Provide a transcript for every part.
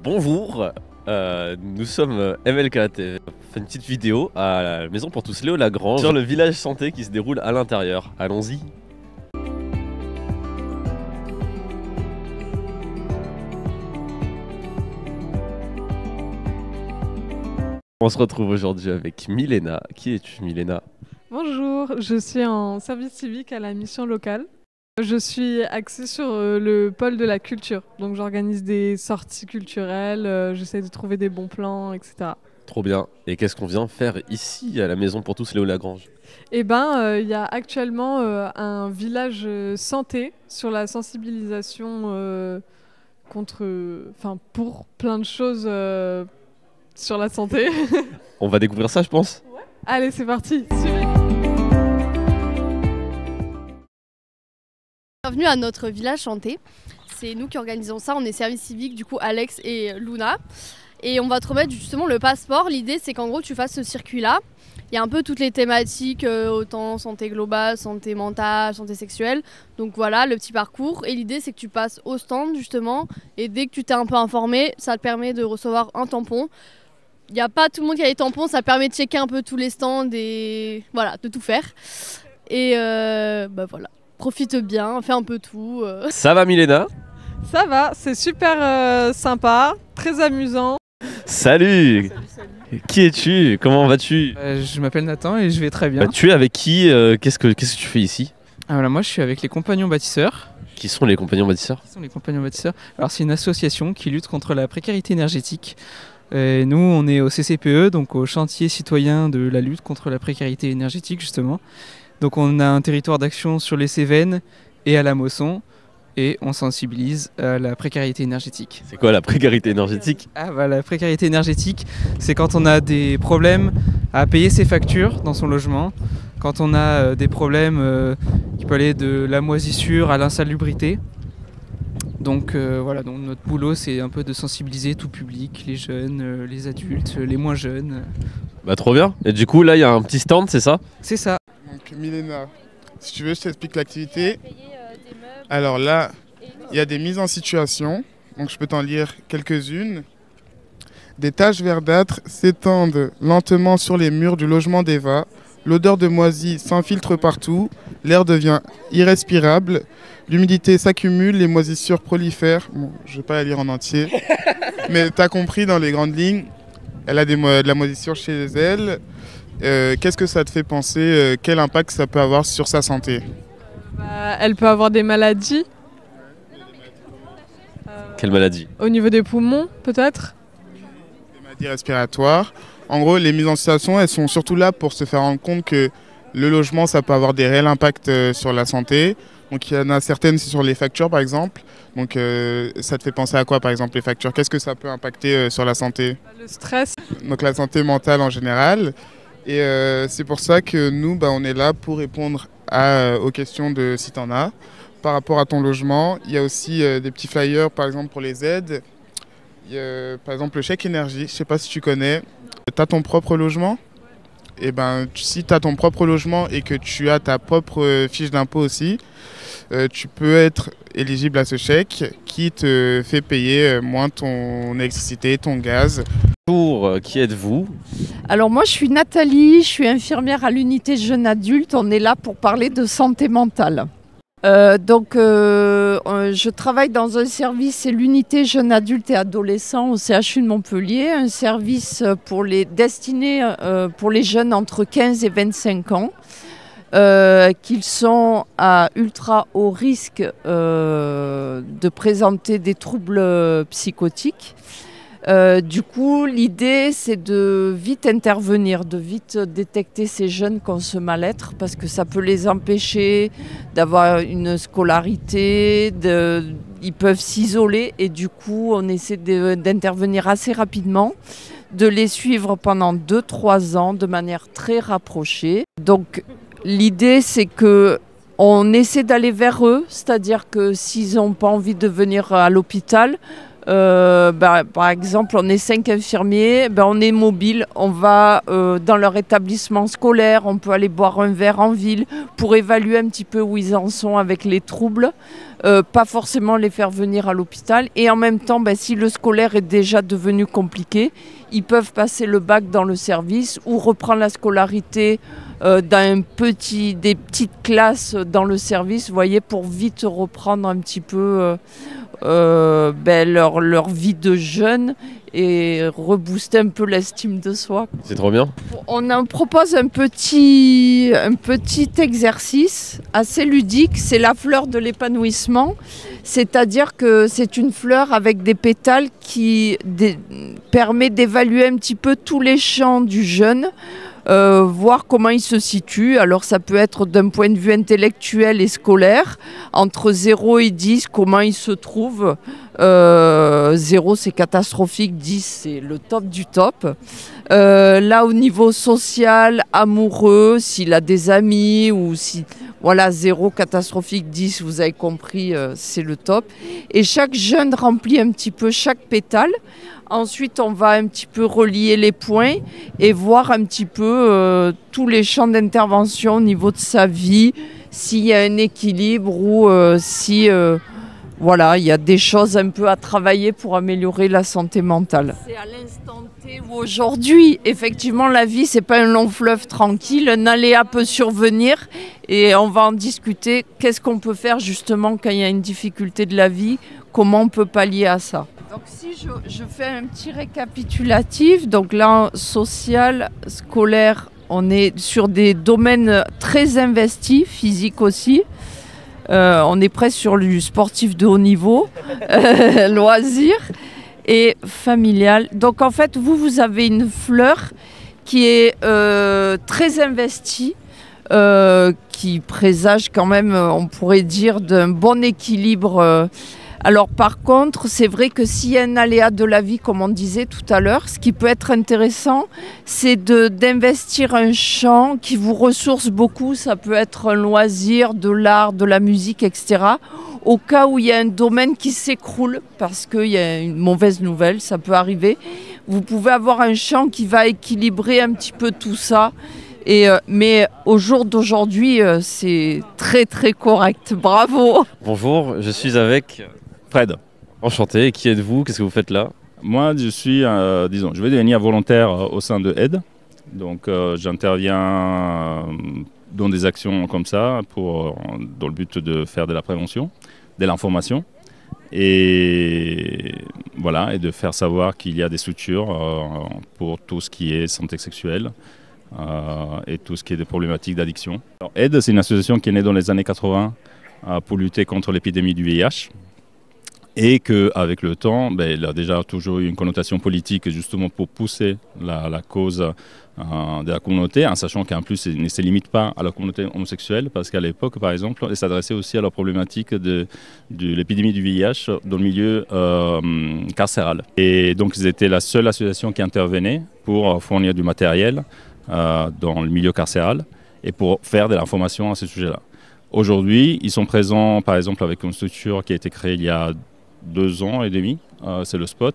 Bonjour, nous sommes MLKT. On fait une petite vidéo à la maison pour tous Léo-Lagrange sur le village santé qui se déroule à l'intérieur. Allons-y. On se retrouve aujourd'hui avec Milena. Qui es-tu, Milena? Bonjour, je suis en service civique à la mission locale. Je suis axée sur le pôle de la culture, donc j'organise des sorties culturelles, j'essaie de trouver des bons plans, etc. Trop bien. Et qu'est-ce qu'on vient faire ici à la maison pour tous Léo-Lagrange? Eh ben, il y a actuellement un village santé sur la sensibilisation pour plein de choses sur la santé. On va découvrir ça, je pense. Ouais. Allez, c'est parti. Bienvenue à notre village santé. C'est nous qui organisons ça. On est service civique, du coup Alex et Luna. Et on va te remettre justement le passeport. L'idée c'est qu'en gros tu fasses ce circuit-là. Il y a un peu toutes les thématiques, autant santé globale, santé mentale, santé sexuelle. Donc voilà le petit parcours. Et l'idée c'est que tu passes au stand justement. Et dès que tu t'es un peu informé, ça te permet de recevoir un tampon. Il n'y a pas tout le monde qui a les tampons, ça permet de checker un peu tous les stands et voilà, de tout faire. Et voilà. Profite bien, fais un peu tout. Ça va, Milena? Ça va, c'est super sympa, très amusant. Salut. Qui es-tu? Comment vas-tu? Je m'appelle Nathan et je vais très bien. Tu es avec qui? Qu'est-ce que tu fais ici? Voilà, moi je suis avec les Compagnons Bâtisseurs. Qui sont les Compagnons Bâtisseurs? Qui sont les Compagnons Bâtisseurs? Alors c'est une association qui lutte contre la précarité énergétique. Et nous on est au CCPE, donc au chantier citoyen de la lutte contre la précarité énergétique justement. Donc on a un territoire d'action sur les Cévennes et à la Mosson et on sensibilise à la précarité énergétique. C'est quoi la précarité énergétique? La précarité énergétique, c'est quand on a des problèmes à payer ses factures dans son logement, quand on a des problèmes qui peuvent aller de la moisissure à l'insalubrité. Donc donc notre boulot c'est un peu de sensibiliser tout public, les jeunes, les adultes, les moins jeunes. Bah trop bien. Et du coup là il y a un petit stand, c'est ça? C'est ça. Donc Milena, si tu veux je t'explique l'activité. Alors là, il y a des mises en situation, donc je peux t'en lire quelques-unes. Des taches verdâtres s'étendent lentement sur les murs du logement d'Eva. L'odeur de moisi s'infiltre partout, l'air devient irrespirable, l'humidité s'accumule, les moisissures prolifèrent. Bon, je ne vais pas la lire en entier, mais tu as compris dans les grandes lignes. Elle a de la moisissure chez elle. Qu'est-ce que ça te fait penser? Quel impact ça peut avoir sur sa santé? Elle peut avoir des maladies. Quelle maladie? Au niveau des poumons, peut-être. Des maladies respiratoires. En gros, les mises en situation, elles sont surtout là pour se faire rendre compte que le logement, ça peut avoir des réels impacts sur la santé. Donc il y en a certaines sur les factures, par exemple. Donc ça te fait penser à quoi, par exemple, les factures? Qu'est-ce que ça peut impacter sur la santé? Le stress. Donc la santé mentale en général. Et c'est pour ça que nous, on est là pour répondre aux questions de si tu en as. Par rapport à ton logement, il y a aussi des petits flyers, par exemple, pour les aides. Il y a, par exemple, le chèque énergie, je ne sais pas si tu connais. Tu as ton propre logement? Et si tu as ton propre logement et que tu as ta propre fiche d'impôt aussi, tu peux être éligible à ce chèque qui te fait payer moins ton électricité, ton gaz. Bonjour, qui êtes-vous? Alors moi je suis Nathalie, je suis infirmière à l'unité jeunes adultes. On est là pour parler de santé mentale. Je travaille dans un service, c'est l'unité jeunes adultes et adolescents au CHU de Montpellier, un service destiné pour les jeunes entre 15 et 25 ans, qu'ils sont à ultra haut risque de présenter des troubles psychotiques. Du coup, l'idée, c'est de vite intervenir, de vite détecter ces jeunes qui ont ce mal-être, parce que ça peut les empêcher d'avoir une scolarité, ils peuvent s'isoler, et du coup, on essaie d'intervenir assez rapidement, de les suivre pendant 2-3 ans de manière très rapprochée. Donc, l'idée, c'est que on essaie d'aller vers eux, c'est-à-dire que s'ils n'ont pas envie de venir à l'hôpital, par exemple, on est 5 infirmiers, on est mobile, on va dans leur établissement scolaire, on peut aller boire un verre en ville pour évaluer un petit peu où ils en sont avec les troubles. pas forcément les faire venir à l'hôpital. Et en même temps, si le scolaire est déjà devenu compliqué, ils peuvent passer le bac dans le service ou reprendre la scolarité dans des petites classes dans le service, vous voyez, pour vite reprendre un petit peu leur vie de jeune et rebooster un peu l'estime de soi. C'est trop bien. On en propose un petit exercice assez ludique, c'est la fleur de l'épanouissement, c'est-à-dire que c'est une fleur avec des pétales qui permet d'évaluer un petit peu tous les champs du jeune, voir comment il se situe. Alors ça peut être d'un point de vue intellectuel et scolaire, entre 0 et 10, comment il se trouve. 0 c'est catastrophique, 10 c'est le top du top. Là au niveau social, amoureux, s'il a des amis ou si... Voilà, 0 catastrophique, 10 vous avez compris, c'est le top. Et chaque jeune remplit un petit peu chaque pétale. Ensuite, on va un petit peu relier les points et voir un petit peu tous les champs d'intervention au niveau de sa vie, s'il y a un équilibre ou si voilà, il y a des choses un peu à travailler pour améliorer la santé mentale. C'est à l'instant T où aujourd'hui, effectivement, la vie, c'est pas un long fleuve tranquille, un aléa peut survenir et on va en discuter. Qu'est-ce qu'on peut faire justement quand il y a une difficulté de la vie? Comment on peut pallier à ça? Donc si je fais un petit récapitulatif, donc là, social, scolaire, on est sur des domaines très investis, physique aussi. On est presque sur du sportif de haut niveau, loisir et familial. Donc en fait, vous avez une fleur qui est très investie, qui présage quand même, on pourrait dire, d'un bon équilibre. Alors par contre, c'est vrai que s'il y a un aléa de la vie, comme on disait tout à l'heure, ce qui peut être intéressant, c'est d'investir un champ qui vous ressource beaucoup. Ça peut être un loisir, de l'art, de la musique, etc. Au cas où il y a un domaine qui s'écroule parce qu'il y a une mauvaise nouvelle, ça peut arriver. Vous pouvez avoir un champ qui va équilibrer un petit peu tout ça. Mais au jour d'aujourd'hui, c'est très très correct. Bravo. Bonjour, je suis avec Fred. Enchanté. Qui êtes-vous? Qu'est-ce que vous faites là? Moi, je suis, je vais devenir volontaire au sein de Aide. Donc, j'interviens dans des actions comme ça dans le but de faire de la prévention, de l'information. Et voilà, et de faire savoir qu'il y a des structures pour tout ce qui est santé sexuelle. Et tout ce qui est des problématiques d'addiction. Aide, c'est une association qui est née dans les années 80 pour lutter contre l'épidémie du VIH et qu'avec le temps, elle a déjà toujours eu une connotation politique justement pour pousser la cause de la communauté, en sachant qu'en plus, elle ne se limite pas à la communauté homosexuelle parce qu'à l'époque, par exemple, elle s'adressait aussi à la problématique de l'épidémie du VIH dans le milieu carcéral. Et donc, ils étaient la seule association qui intervenait pour fournir du matériel dans le milieu carcéral et pour faire de l'information à ce sujet-là. Aujourd'hui, ils sont présents par exemple avec une structure qui a été créée il y a 2 ans et demi, c'est le SPOT,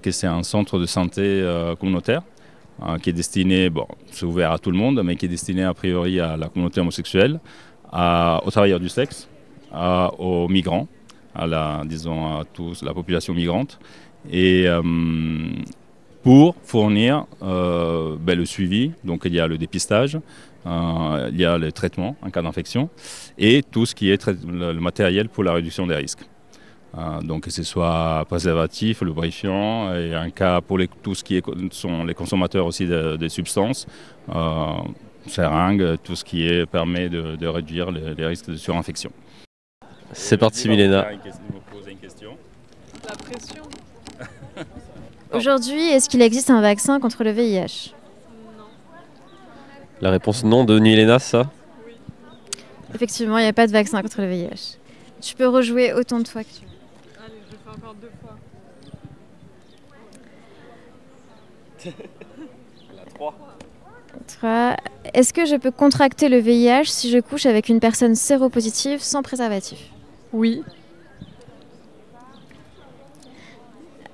qui c'est un centre de santé communautaire qui est destiné, c'est ouvert à tout le monde, mais qui est destiné a priori à la communauté homosexuelle, aux travailleurs du sexe, aux migrants, à toute la population migrante. Et pour fournir le suivi, donc il y a le dépistage, il y a le traitement en cas d'infection et tout ce qui est le matériel pour la réduction des risques. Donc que ce soit préservatif, lubrifiant et un cas pour tout ce qui sont les consommateurs aussi de substances, seringues, tout ce qui permet de réduire les risques de surinfection. C'est parti Milena. Vous poser une question. La pression. Aujourd'hui, est-ce qu'il existe un vaccin contre le VIH? Non. La réponse non de Milena, ça? Oui. Effectivement, il n'y a pas de vaccin contre le VIH. Tu peux rejouer autant de fois que tu veux. Allez, je fais encore 2 fois. La 3. 3. Est-ce que je peux contracter le VIH si je couche avec une personne séropositive sans préservatif? Oui.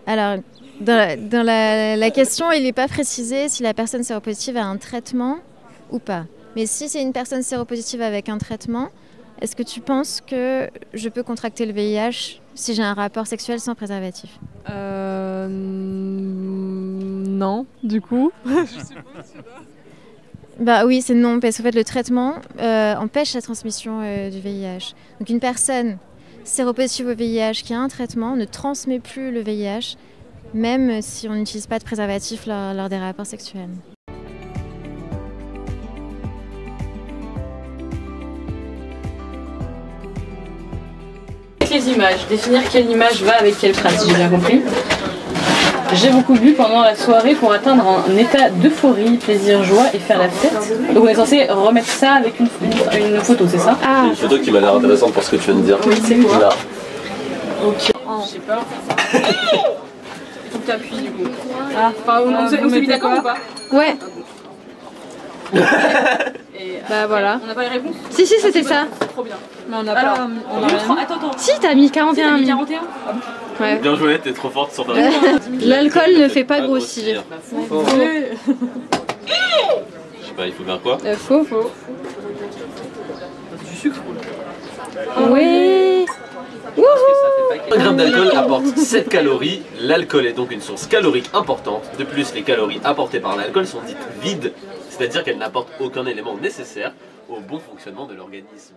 Alors, dans la question, il n'est pas précisé si la personne séropositive a un traitement ou pas. Mais si c'est une personne séropositive avec un traitement, est-ce que tu penses que je peux contracter le VIH si j'ai un rapport sexuel sans préservatif? Non, du coup. Bah oui, c'est non, parce qu'en fait le traitement empêche la transmission du VIH. Donc une personne séropositive au VIH qui a un traitement ne transmet plus le VIH, même si on n'utilise pas de préservatif lors des rapports sexuels. Les images, définir quelle image va avec quelle phrase, si j'ai bien compris. J'ai beaucoup bu pendant la soirée pour atteindre un état d'euphorie, plaisir, joie et faire la fête. Donc on est censé remettre ça avec une photo, c'est ça? C'est une photo qui m'a l'air intéressante pour ce que tu viens de dire. Oui, c'est quoi? Là. Ok. Je sais pas. Il faut que tu appuies du coup. Ah, enfin, on s'est mis d'accord ou pas? Ouais. Et, bah voilà. On n'a pas les réponses? Si, c'était ça. Trop bien. Mais on n'a pas. Attends. Si, t'as mis 41 000. 000. 41 Ouais. Bien joué, t'es trop forte sur ta L'alcool ne fait pas grossir. Je sais pas, il faut faire quoi? Faux. Du sucre. Oui. 1 gramme d'alcool apporte 7 calories. L'alcool est donc une source calorique importante. De plus, les calories apportées par l'alcool sont dites vides, c'est-à-dire qu'elles n'apportent aucun élément nécessaire au bon fonctionnement de l'organisme.